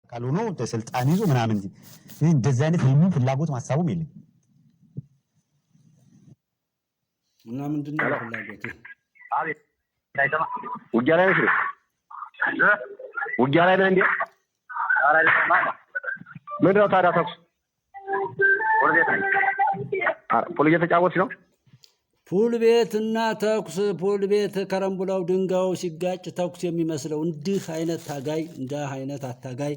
ካልሆነ ስልጣን ይዞ ምናምን እንጂ እንደዚህ አይነት ልዩ ፍላጎት ማሳቡም የለም። እና ምንድነው ፍላጎት? አቤት ታይተማ ውጊያ ላይ ነሽ? ውጊያ ላይ ነህ እንዴ? ምንድን ነው ታዲያ ተኩስ? ፑል እየተጫወትሽ ነው? ፑል ቤትና ተኩስ፣ ፑል ቤት ከረምቡላው ድንጋዩ ሲጋጭ ተኩስ የሚመስለው እንዲህ አይነት ታጋይ፣ እንዲህ አይነት አታጋይ፣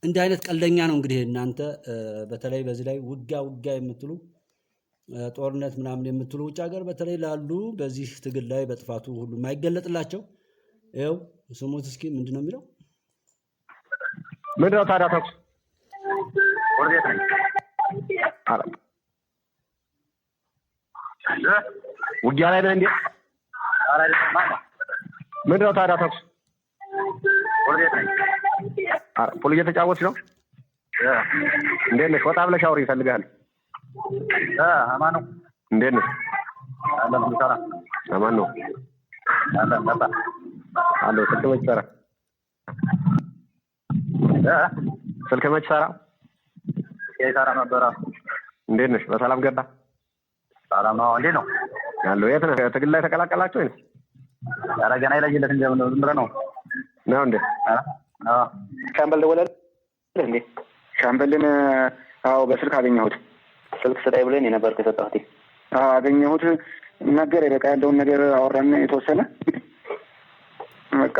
እንዲህ አይነት ቀልደኛ ነው። እንግዲህ እናንተ በተለይ በዚህ ላይ ውጊያ የምትሉ ጦርነት ምናምን የምትሉ ውጭ ሀገር በተለይ ላሉ በዚህ ትግል ላይ በጥፋቱ ሁሉ የማይገለጥላቸው ይኸው ስሙት እስኪ። ምንድነው የሚለው? ምንድነው ታዲያ ተኩስ? ውጊያ ላይ ነህ እንዴ? ምንድነው ታዲያ ተኩስ? ፑል እየተጫወትሽ ነው? እንዴት ነሽ? ወጣ ብለሽ አውሪ ይፈልጋል። አማን ነው። እንዴት ነሽ? አማን ነው። አሎ ስልክ መች ሰራ? ስልክ መች ሰራ? የሰራ ነበር። እንዴት ነሽ? በሰላም ገባ? ሰላም ነው። እንዴት ነው ያለው? የት ነህ? ትግል ላይ ተቀላቀላችሁ ወይ? ኧረ ገና ይለይለት እንጂ ዝም ብለህ ነው እንዴ? ሻምበል ደወለልህ እንዴ? ሻምበልን? አዎ በስልክ አገኘሁት። ስልክ ስጠኝ ብለን የነበር ከሰጠሁት አገኘሁት። ነገር በቃ ያለውን ነገር አወራን የተወሰነ በቃ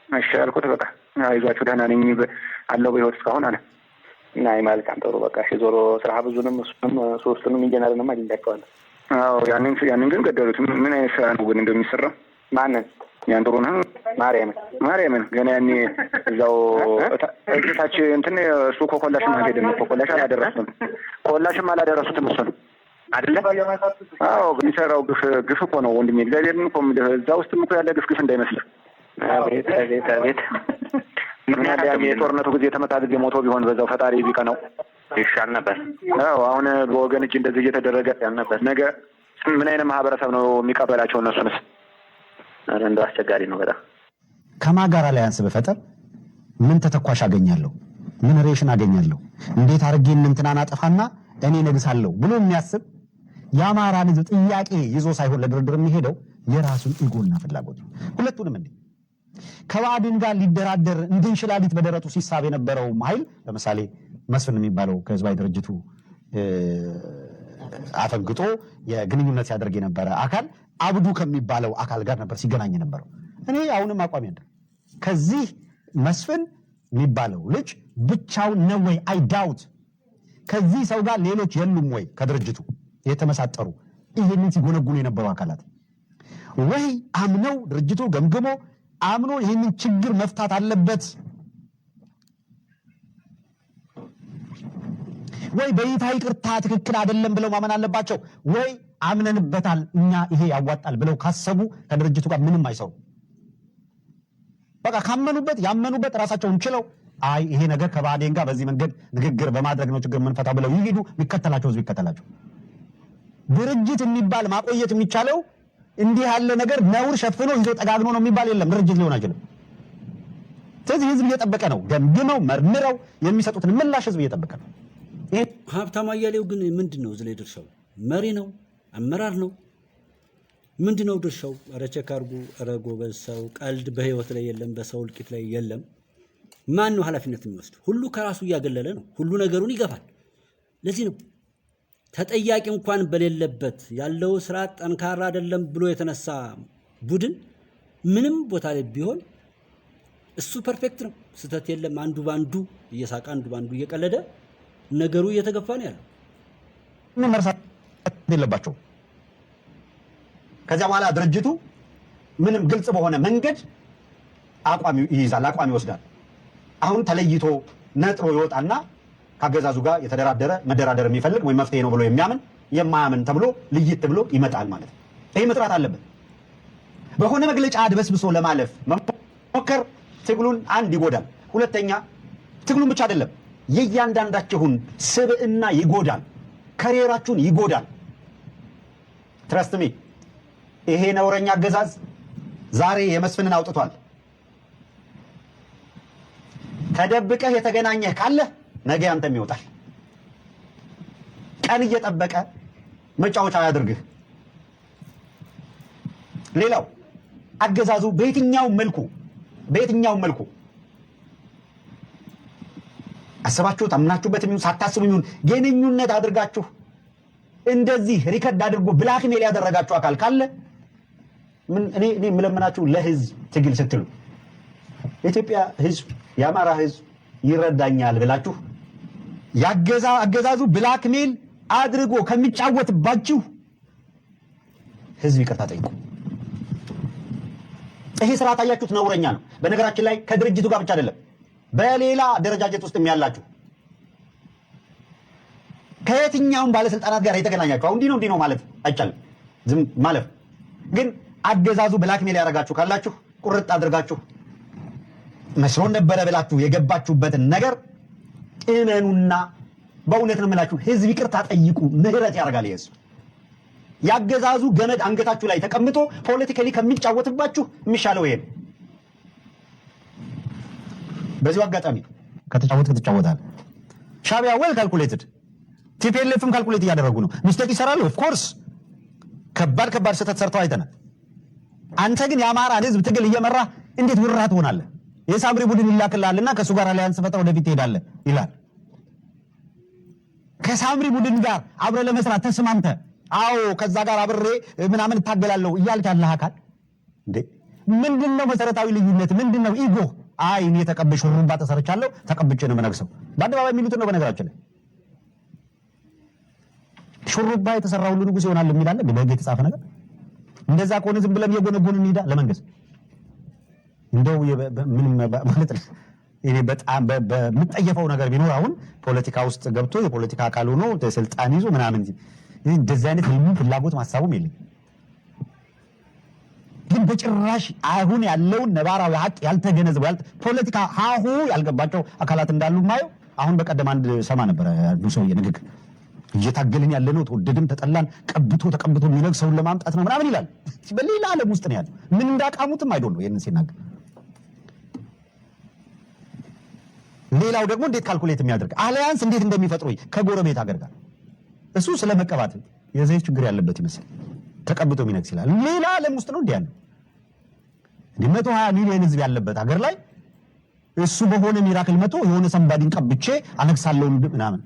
እሺ አልኩት። በቃ አይዟችሁ ደህና ነኝ አለው በህይወት እስካሁን አለ። ናይ መልካም ጥሩ በቃ እሺ። ዞሮ ስራ ብዙንም እሱንም ሶስቱንም ኢንጂነርንም አግኝታቸዋለሁ። አዎ ያንን ግን ገደሉት። ምን አይነት ስራ ነው ግን እንደሚሰራው? ማንን? ያን ጥሩ ነው። ማርያምን ገና ያኔ እዛው እታች እንትን እሱ ኮላሽም አልሄደም። ኮላሽም አላደረሱትም እሱን አይደለ? አዎ የሚሰራው ግፍ እኮ ነው ወንድሜ። እግዚአብሔርን እኮ እዛ ውስጥም እኮ ያለ ግፍ እንዳይመስልህ። አቤት ምክንያቱም የጦርነቱ ጊዜ የተመታ ጊዜ ሞቶ ቢሆን በዛው ፈጣሪ ቢቀነው ይሻል ነበር። አዎ አሁን በወገን እጅ እንደዚህ እየተደረገ ነበር። ነገ ምን አይነት ማህበረሰብ ነው የሚቀበላቸው እነሱንስ? እንደው አስቸጋሪ ነው በጣም። ከማጋራ ላይ አንስ በፈጠር ምን ተተኳሽ አገኛለሁ? ምን ሬሽን አገኛለሁ? እንዴት አድርጌ እንትናን አጠፋና እኔ ነግሳለሁ ብሎ የሚያስብ የአማራን ሕዝብ ጥያቄ ይዞ ሳይሆን ለድርድር የሚሄደው የራሱን ኢጎና ፍላጎት ነው። ሁለቱንም እንዴ ከባዕድን ጋር ሊደራደር እንድንሽላሊት በደረቱ ሲሳብ የነበረው ኃይል ለምሳሌ መስፍን የሚባለው ከህዝባዊ ድርጅቱ አፈንግጦ የግንኙነት ሲያደርግ የነበረ አካል አብዱ ከሚባለው አካል ጋር ነበር ሲገናኝ የነበረው። እኔ አሁንም አቋም ያለ ከዚህ መስፍን የሚባለው ልጅ ብቻውን ነው ወይ? አይ ዳውት ከዚህ ሰው ጋር ሌሎች የሉም ወይ? ከድርጅቱ የተመሳጠሩ ይህንን ሲጎነጉኑ የነበሩ አካላት ወይ አምነው ድርጅቱ ገምግሞ አምኖ ይህንን ችግር መፍታት አለበት ወይ በይፋ ይቅርታ ትክክል አይደለም ብለው ማመን አለባቸው ወይ አምነንበታል እኛ ይሄ ያዋጣል ብለው ካሰቡ ከድርጅቱ ጋር ምንም አይሰሩ። በቃ ካመኑበት ያመኑበት ራሳቸውን ችለው አይ ይሄ ነገር ከባዕዴን ጋር በዚህ መንገድ ንግግር በማድረግ ነው ችግር የምንፈታው ብለው ይሄዱ። የሚከተላቸው ህዝብ ይከተላቸው። ድርጅት የሚባል ማቆየት የሚቻለው እንዲህ ያለ ነገር ነውር ሸፍኖ ይዞ ጠጋግኖ ነው የሚባል የለም። ድርጅት ሊሆን አይችልም። ስለዚህ ህዝብ እየጠበቀ ነው። ገምግመው መርምረው የሚሰጡትን ምላሽ ህዝብ እየጠበቀ ነው። ሀብታሙ አያሌው ግን ምንድን ነው እዚህ ላይ ድርሻው? መሪ ነው? አመራር ነው? ምንድን ነው ድርሻው? ኧረ ቼክ አድርጉ። ኧረ ጎበዝ ሰው። ቀልድ በህይወት ላይ የለም፣ በሰው እልቂት ላይ የለም። ማን ነው ኃላፊነት የሚወስድ? ሁሉ ከራሱ እያገለለ ነው። ሁሉ ነገሩን ይገፋል። ለዚህ ነው ተጠያቂ እንኳን በሌለበት ያለው ስራ ጠንካራ አይደለም ብሎ የተነሳ ቡድን ምንም ቦታ ላይ ቢሆን እሱ ፐርፌክት ነው፣ ስህተት የለም። አንዱ ባንዱ እየሳቀ አንዱ ባንዱ እየቀለደ ነገሩ እየተገፋ ነው ያለው። ምን መርሳት የለባቸው። ከዚያ በኋላ ድርጅቱ ምንም ግልጽ በሆነ መንገድ አቋም ይይዛል፣ አቋም ይወስዳል። አሁን ተለይቶ ነጥሮ ይወጣና ከአገዛዙ ጋር የተደራደረ መደራደር የሚፈልግ ወይ መፍትሄ ነው ብሎ የሚያምን የማያምን ተብሎ ልይት ብሎ ይመጣል ማለት ነው። ይሄ መጥራት አለበት። በሆነ መግለጫ አድበስብሶ ለማለፍ መሞከር ትግሉን አንድ ይጎዳል። ሁለተኛ ትግሉን ብቻ አይደለም የእያንዳንዳችሁን ስብዕና ይጎዳል፣ ከሪራችሁን ይጎዳል። ትረስት ሚ ይሄ ነውረኛ አገዛዝ ዛሬ የመስፍንን አውጥቷል። ተደብቀህ የተገናኘህ ካለ ነገ አንተም ይወጣል። ቀን እየጠበቀ መጫወቻ ያድርግህ። ሌላው አገዛዙ በየትኛው መልኩ አስባችሁት አምናችሁበት የሚሆን ሳታስቡ የሚሆን ግንኙነት አድርጋችሁ እንደዚህ ሪከርድ አድርጎ ብላክሜል ያደረጋችሁ አካል ካለ እኔ የምለምናችሁ ለህዝብ ትግል ስትሉ የኢትዮጵያ ህዝብ የአማራ ህዝብ ይረዳኛል ብላችሁ አገዛዙ ብላክሜል አድርጎ ከሚጫወትባችሁ ህዝብ ይቅርታ ጠይቁ። ይሄ ስራ ታያችሁት ነውረኛ ነው። በነገራችን ላይ ከድርጅቱ ጋር ብቻ አይደለም፣ በሌላ አደረጃጀት ውስጥ ያላችሁ ከየትኛውም ባለስልጣናት ጋር የተገናኛችሁ አሁን እንዲህ ነው ማለት አይቻልም፣ ዝም ማለፍ ግን አገዛዙ ብላክሜል ያደርጋችሁ ካላችሁ ቁርጥ አድርጋችሁ መስሎን ነበረ ብላችሁ የገባችሁበትን ነገር እመኑና በእውነት ነው የምላችሁ ህዝብ ይቅርታ ጠይቁ። ምህረት ያደርጋል ህዝብ። ያገዛዙ ገመድ አንገታችሁ ላይ ተቀምጦ ፖለቲካሊ ከሚጫወትባችሁ የሚሻለው ይሄ ነው። በዚሁ አጋጣሚ ከተጫወታል ሻቢያ ዌል ካልኩሌትድ ቲፒኤልኤፍም ካልኩሌት እያደረጉ ነው። ሚስቴክ ይሰራሉ። ኦፍ ኮርስ ከባድ ስህተት ሰርተው አይተናል። አንተ ግን የአማራን ህዝብ ትግል እየመራ እንዴት ውራ ትሆናለህ? የሳምሪ ቡድን ይላክልሃልና ከሱ ጋር አሊያንስ ፈጥረህ ወደፊት ትሄዳለህ ይላል። ከሳምሪ ቡድን ጋር አብረ ለመስራት ተስማምተህ አዎ ከዛ ጋር አብሬ ምናምን እታገላለሁ እያልክ ያለህ አካል እንዴ ምንድነው መሰረታዊ ልዩነት? ምንድነው ኢጎ? አይ እኔ ተቀብሼ ሩምባ ተሰርቻለሁ ተቀብጬ ነው መነግሰው። በአደባባይ የሚሉት ነው። በነገራችን ላይ ሹሩባ የተሰራ ሁሉ ንጉስ ይሆናል የሚላል በህግ የተጻፈ ነገር። እንደዛ ከሆነ ዝም ብለን የጎነጎንን እንሂዳ ለመንገስ እንደው ምን ማለት ነው? እኔ በጣም በምጠየፈው ነገር ቢኖር አሁን ፖለቲካ ውስጥ ገብቶ የፖለቲካ አካል ሆኖ ስልጣን ይዞ ምናምን እንደዚህ አይነት ህልሙ ፍላጎት ማሳቡም የለኝም። ግን በጭራሽ አሁን ያለውን ነባራዊ ሀቅ ያልተገነዘቡ ፖለቲካ ሀሁ ያልገባቸው አካላት እንዳሉ ማየው። አሁን በቀደም አንድ ሰማ ነበር ሰውዬ ንግግር እየታገልን ያለነው ተወደድም ተጠላን ተቀብቶ የሚነግሰውን ለማምጣት ነው ምናምን ይላል። በሌላ ዓለም ውስጥ ነው ያለው። ምን እንዳቃሙትም አይዶል ነው ይሄንን ሲናገር። ሌላው ደግሞ እንዴት ካልኩሌት የሚያደርግ አሊያንስ እንዴት እንደሚፈጥሩ ከጎረቤት ሀገር ጋር እሱ ስለመቀባት የዘይት ችግር ያለበት ይመስል ተቀብቶ የሚነግስ ይላል። ሌላ ዓለም ውስጥ ነው እንዴ ያለው። 120 ሚሊዮን ህዝብ ያለበት ሀገር ላይ እሱ በሆነ ሚራክል መጥቶ የሆነ ሰንባዲን ቀብቼ አነግሳለሁ ምናምን።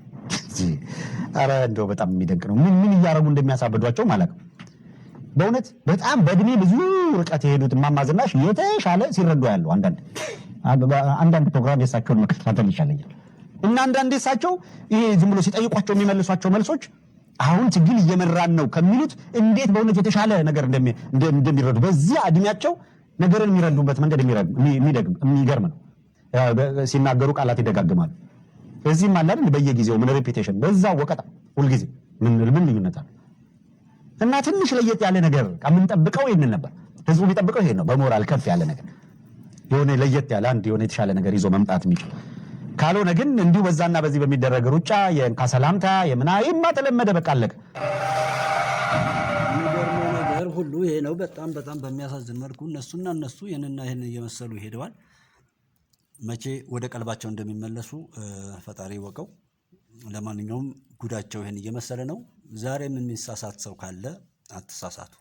አረ እንደው በጣም የሚደንቅ ነው። ምን እያረጉ እንደሚያሳብዷቸው ማለት ነው። በእውነት በጣም በእድሜ ብዙ ርቀት የሄዱት እማማ ዝናሽ የተሻለ ሲረዱ ያለው አንዳንድ ፕሮግራም የሳቸውን መከታተል ይሻለኛል። እና አንዳንድ የሳቸው ይሄ ዝም ብሎ ሲጠይቋቸው የሚመልሷቸው መልሶች አሁን ትግል እየመራን ነው ከሚሉት እንዴት በእውነት የተሻለ ነገር እንደሚረዱ በዚህ እድሜያቸው ነገርን የሚረዱበት መንገድ የሚገርም ነው። ሲናገሩ ቃላት ይደጋግማሉ። እዚህም አለ አይደል በየጊዜው ምን ሪፒቴሽን በዛው ወቀጣ ሁልጊዜ ምን ልዩነት አለ? እና ትንሽ ለየት ያለ ነገር ከምንጠብቀው ይሄንን ነበር። ህዝቡ የሚጠብቀው ይሄን ነው። በሞራል ከፍ ያለ ነገር የሆነ ለየት ያለ አንድ የሆነ የተሻለ ነገር ይዞ መምጣት የሚችል ካልሆነ ግን እንዲሁ በዛና በዚህ በሚደረግ ሩጫ የእንካ ሰላምታ የምናይማ ተለመደ። በቃ አለቀ። የሚገርመው ነገር ሁሉ ይሄ ነው። በጣም በሚያሳዝን መልኩ እነሱ ይህንና ይህን እየመሰሉ ሄደዋል። መቼ ወደ ቀልባቸው እንደሚመለሱ ፈጣሪ ወቀው። ለማንኛውም ጉዳቸው ይህን እየመሰለ ነው። ዛሬም የሚሳሳት ሰው ካለ አትሳሳቱ።